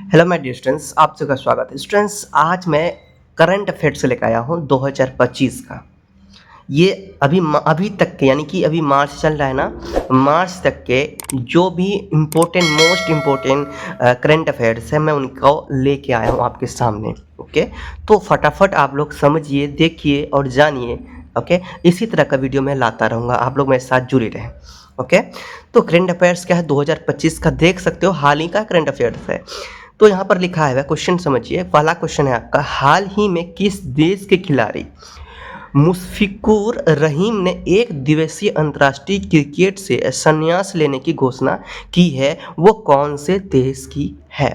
Hello my dear students, आप सबका स्वागत है। स्टूडेंट्स, आज मैं करंट अफेयर्स लेकर आया हूँ 2025 का। ये अभी तक के, यानी कि अभी मार्च चल रहा है ना, मार्च तक के जो भी मोस्ट इम्पोर्टेंट करंट अफेयर्स है, मैं उनको लेके आया हूँ आपके सामने। ओके, तो फटाफट आप लोग समझिए, देखिए और जानिए। ओके, इसी तरह का वीडियो मैं लाता रहूँगा, आप लोग मेरे साथ जुड़े रहें। ओके, तो करंट अफेयर्स क्या है 2025 का, देख सकते हो, हाल ही का करंट अफेयर्स है। तो यहाँ पर लिखा है, क्वेश्चन समझिए। पहला क्वेश्चन है आपका, हाल ही में किस देश के खिलाड़ी मुशफिकुर रहीम ने एक दिवसीय अंतर्राष्ट्रीय क्रिकेट से संन्यास लेने की घोषणा की है, वो कौन से देश की है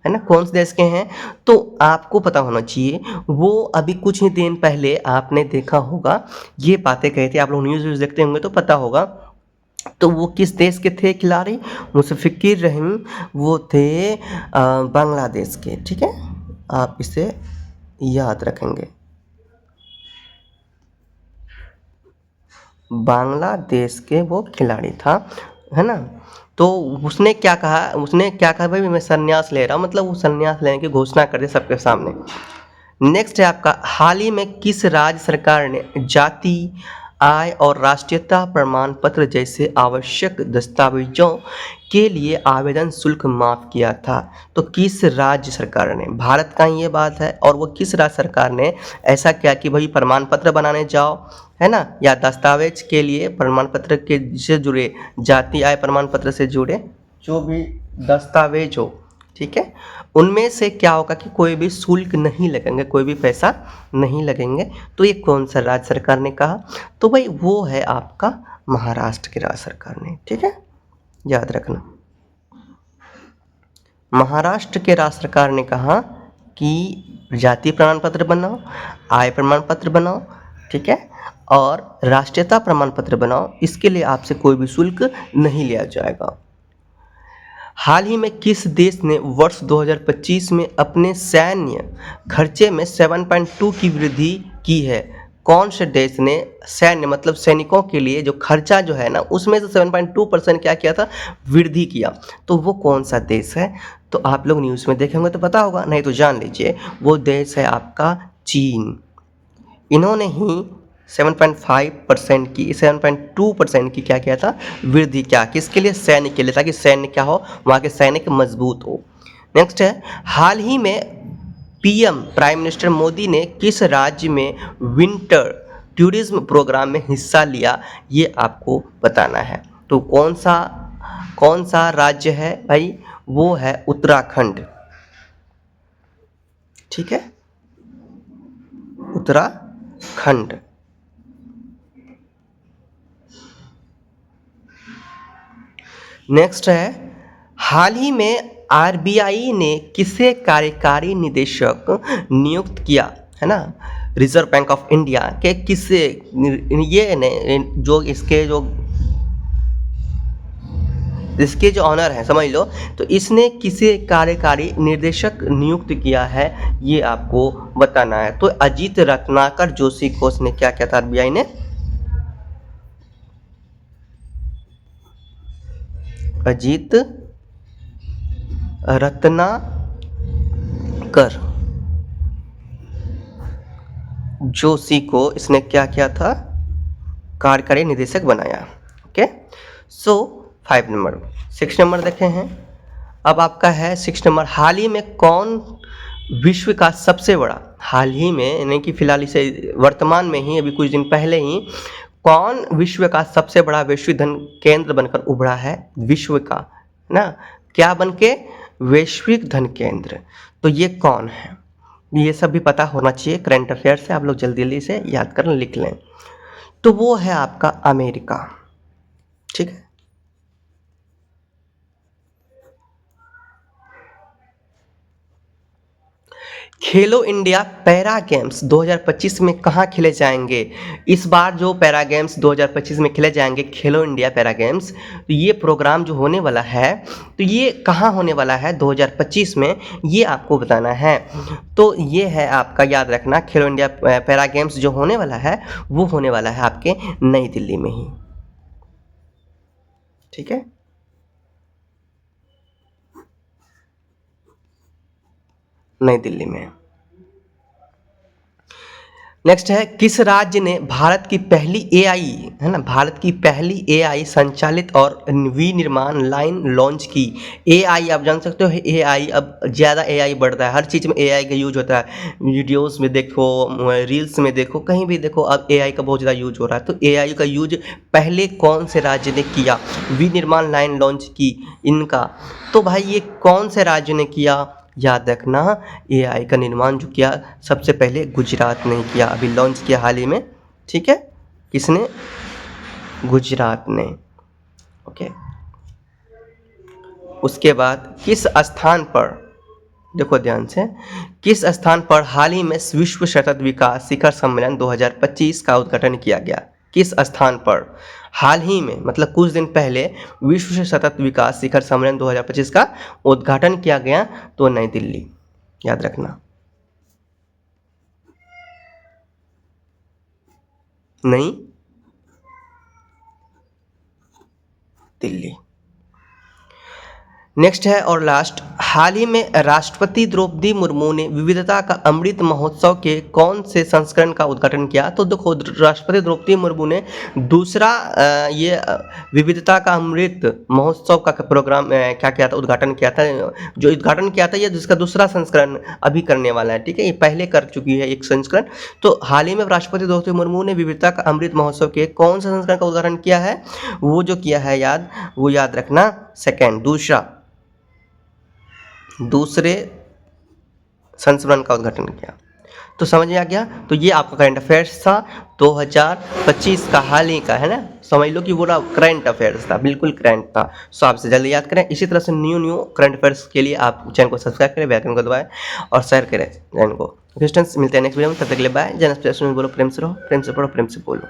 ना, कौन से देश के हैं? तो आपको पता होना चाहिए। वो अभी कुछ ही दिन पहले आपने देखा होगा, ये बातें कही थी, आप लोग न्यूज़ देखते होंगे तो पता होगा। तो वो किस देश के थे खिलाड़ी? मुशफिकुर रहीम, वो थे बांग्लादेश के। ठीक है, आप इसे याद रखेंगे। बांग्लादेश के वो खिलाड़ी था, है ना। तो उसने क्या कहा, भाई मैं संन्यास ले रहा हूँ, मतलब वो संन्यास लेने की घोषणा कर दी सबके सामने। नेक्स्ट है आपका, हाल ही में किस राज्य सरकार ने जाति, आय और राष्ट्रीयता प्रमाण पत्र जैसे आवश्यक दस्तावेजों के लिए आवेदन शुल्क माफ किया था? तो किस राज्य सरकार ने, भारत का ही ये बात है, और वो किस राज्य सरकार ने ऐसा किया कि भाई प्रमाण पत्र बनाने जाओ, है ना, या दस्तावेज के लिए प्रमाण पत्र के से जुड़े, जाति आय प्रमाण पत्र से जुड़े जो भी दस्तावेज हो, ठीक है, उनमें से क्या होगा कि कोई भी शुल्क नहीं लगेंगे, कोई भी पैसा नहीं लगेंगे। तो ये कौन सा राज्य सरकार ने कहा? तो भाई वो है आपका महाराष्ट्र की राज्य सरकार ने। ठीक है, याद रखना, महाराष्ट्र के राज्य सरकार ने कहा कि जाति प्रमाण पत्र बनाओ, आय प्रमाण पत्र बनाओ, ठीक है, और राष्ट्रीयता प्रमाण पत्र बनाओ, इसके लिए आपसे कोई भी शुल्क नहीं लिया जाएगा। हाल ही में किस देश ने वर्ष 2025 में अपने सैन्य खर्चे में 7.2 की वृद्धि की है? कौन से देश ने सैन्य, मतलब सैनिकों के लिए जो खर्चा जो है ना, उसमें से 7.2% क्या किया था, वृद्धि किया? तो वो कौन सा देश है? तो आप लोग न्यूज़ में देखेंगे तो पता होगा, नहीं तो जान लीजिए, वो देश है आपका चीन। इन्होंने ही 7.5% की, 7.2% की क्या किया था, वृद्धि। क्या, किसके लिए? सैन्य के लिए, ताकि सैन्य क्या हो, वहाँ के सैनिक मजबूत हो। नेक्स्ट है, हाल ही में पीएम प्राइम मिनिस्टर मोदी ने किस राज्य में विंटर टूरिज्म प्रोग्राम में हिस्सा लिया? ये आपको बताना है। तो कौन सा राज्य है भाई? वो है उत्तराखंड। ठीक है, उत्तराखंड। नेक्स्ट है, हाल ही में आरबीआई ने किसे कार्यकारी निदेशक नियुक्त किया, है ना, रिजर्व बैंक ऑफ इंडिया के किसे, ये ने जो इसके जो ऑनर है, समझ लो, तो इसने किसे कार्यकारी निदेशक नियुक्त किया है, ये आपको बताना है। तो अजीत रत्नाकर जोशी को उसने क्या किया था, आरबीआई ने? अजीत रत्नाकर जोशी को इसने क्या किया था, कार्यकारी निदेशक बनाया। ओके, सो 5 नंबर। 6 नंबर देखे हैं। अब आपका है 6 नंबर, हाल ही में कौन विश्व का सबसे बड़ा, हाल ही में यानी कि फिलहाल इसे वर्तमान में ही, अभी कुछ दिन पहले ही, कौन विश्व का सबसे बड़ा वैश्विक धन केंद्र बनकर उभरा है? विश्व का ना, क्या बन के? वैश्विक धन केंद्र। तो ये कौन है? ये सब भी पता होना चाहिए, करंट अफेयर से आप लोग जल्दी जल्दी से याद कर लिख लें। तो वो है आपका अमेरिका। ठीक है, खेलो इंडिया पैरा गेम्स 2025 में कहाँ खेले जाएंगे? इस बार जो पैरा गेम्स 2025 में खेले जाएंगे, खेलो इंडिया पैरा गेम्स, तो ये प्रोग्राम जो होने वाला है, तो ये कहाँ होने वाला है 2025 में, ये आपको बताना है। तो ये है आपका, याद रखना, खेलो इंडिया पैरा गेम्स जो होने वाला है, वो होने वाला है आपके नई दिल्ली में ही। ठीक है, नई दिल्ली में। नेक्स्ट है, किस राज्य ने भारत की पहली एआई, है ना, भारत की पहली एआई संचालित और विनिर्माण लाइन लॉन्च की। एआई आप जान सकते हो, एआई अब ज़्यादा एआई बढ़ रहा है, हर चीज़ में एआई का यूज होता है। वीडियोस में देखो, रील्स में देखो, कहीं भी देखो, अब एआई का बहुत ज़्यादा यूज हो रहा है। तो एआई का यूज पहले कौन से राज्य ने किया, विनिर्माण लाइन लॉन्च की इनका? तो भाई ये कौन से राज्य ने किया, याद रखना, एआई का निर्माण जो किया सबसे पहले गुजरात ने किया, अभी लॉन्च किया हाल ही में, ठीक है। किसने? गुजरात ने। ओके। उसके बाद किस स्थान पर, देखो ध्यान से, किस स्थान पर हाल ही में विश्व सतत विकास शिखर सम्मेलन 2025 का उद्घाटन किया गया? किस स्थान पर हाल ही में, मतलब कुछ दिन पहले, विश्व सतत विकास शिखर सम्मेलन 2025 का उद्घाटन किया गया? तो नई दिल्ली, याद रखना, नई दिल्ली। नेक्स्ट है और लास्ट, हाल ही में राष्ट्रपति द्रौपदी मुर्मू ने विविधता का अमृत महोत्सव के कौन से संस्करण का उद्घाटन किया? तो देखो, राष्ट्रपति द्रौपदी मुर्मू ने दूसरा विविधता का अमृत महोत्सव का प्रोग्राम क्या किया था, उद्घाटन किया था। जो उद्घाटन किया था, ये जिसका दूसरा संस्करण अभी करने वाला है, ठीक है। ये पहले कर चुकी है एक संस्करण। तो हाल ही में राष्ट्रपति द्रौपदी मुर्मू ने विविधता का अमृत महोत्सव के कौन से संस्करण का उद्घाटन किया है? वो जो किया है वो याद रखना, सेकेंड, दूसरे संस्मरण का उद्घाटन किया। तो समझ में आ गया। तो ये आपका करंट अफेयर्स था 2025 का, हाल ही का, है ना। समझ लो कि पूरा करंट अफेयर्स था, बिल्कुल करंट था। सो आपसे जल्दी याद करें। इसी तरह से न्यू करंट अफेयर्स के लिए आप चैनल को सब्सक्राइब करें, बेल आइकन को दबाएं और शेयर करें चैनल को। क्रिस्टियंस, मिलते हैं नेक्स्ट वीडियो में, तब तक के लिए बाय। जन बोलो, प्रेम से रहो, प्रेम से पढ़ो, प्रेम से बोलो।